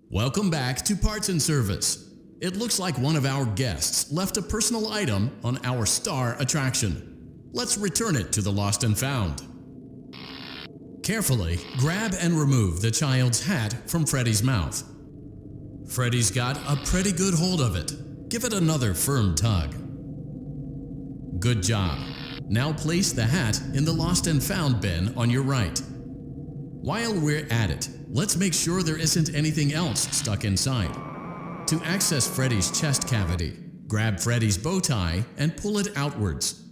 Welcome back to Parts and Service. It looks like one of our guests left a personal item on our star attraction. Let's return it to the Lost and Found. Carefully grab and remove the child's hat from Freddy's mouth. Freddy's got a pretty good hold of it. Give it another firm tug. Good job. Now place the hat in the Lost and Found bin on your right. While we're at it, let's make sure there isn't anything else stuck inside. To access Freddy's chest cavity, grab Freddy's bow tie and pull it outwards.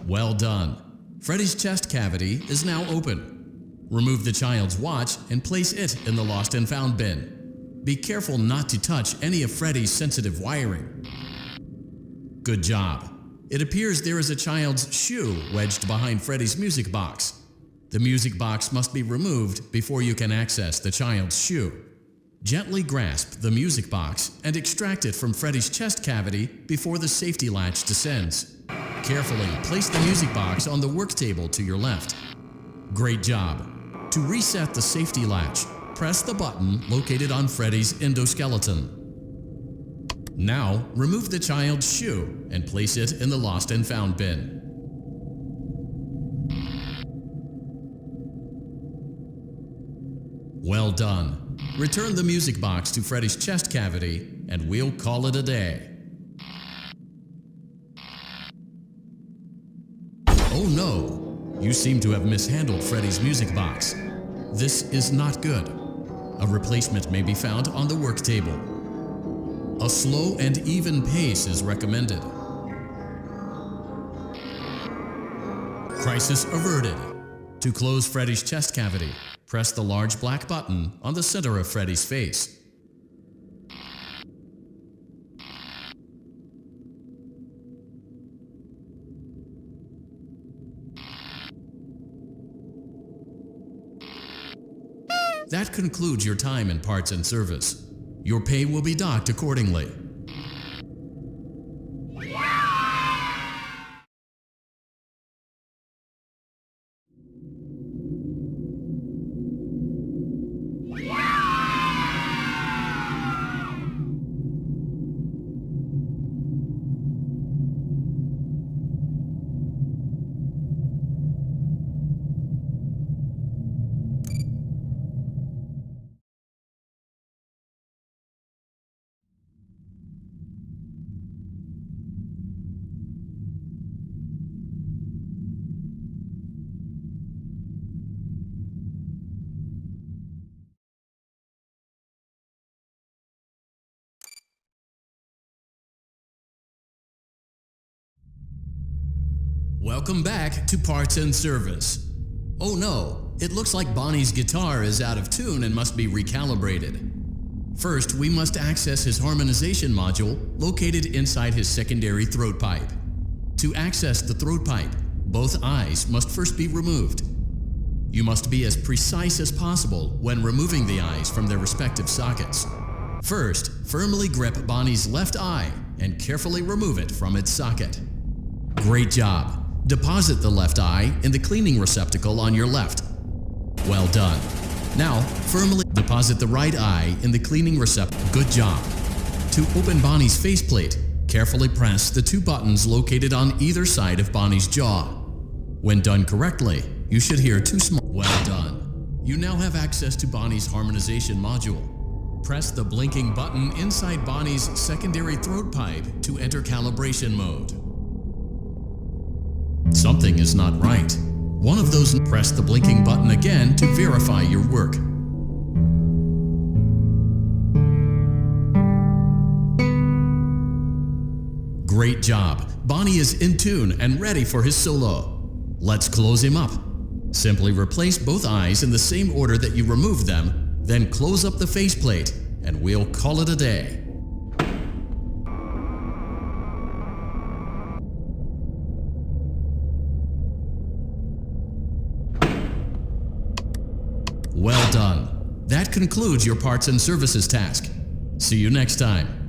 Well done. Freddy's chest cavity is now open. Remove the child's watch and place it in the Lost and Found bin. Be careful not to touch any of Freddy's sensitive wiring. Good job. It appears there is a child's shoe wedged behind Freddy's music box. The music box must be removed before you can access the child's shoe. Gently grasp the music box and extract it from Freddy's chest cavity before the safety latch descends. Carefully place the music box on the work table to your left. Great job. To reset the safety latch, press the button located on Freddy's endoskeleton. Now, remove the child's shoe and place it in the Lost and Found bin. Well done. Return the music box to Freddy's chest cavity and we'll call it a day. Oh no! You seem to have mishandled Freddy's music box. This is not good. A replacement may be found on the work table. A slow and even pace is recommended. Crisis averted. To close Freddy's chest cavity, press the large black button on the center of Freddy's face. That concludes your time in Parts and Service. Your pay will be docked accordingly. Welcome back to Parts and Service. Oh no, it looks like Bonnie's guitar is out of tune and must be recalibrated. First, we must access his harmonization module located inside his secondary throat pipe. To access the throat pipe, both eyes must first be removed. You must be as precise as possible when removing the eyes from their respective sockets. First, firmly grip Bonnie's left eye and carefully remove it from its socket. Great job. Deposit the left eye in the cleaning receptacle on your left. Well done. Now, firmly deposit the right eye in the cleaning receptacle. Good job. To open Bonnie's faceplate, carefully press the two buttons located on either side of Bonnie's jaw. When done correctly, you should hear two small. Well done. You now have access to Bonnie's harmonization module. Press the blinking button inside Bonnie's secondary throat pipe to enter calibration mode. Something is not right. One of those. Press the blinking button again to verify your work. Great job. Bonnie is in tune and ready for his solo. Let's close him up. Simply replace both eyes in the same order that you removed them, then close up the faceplate, and we'll call it a day. Well done. That concludes your parts and services task. See you next time.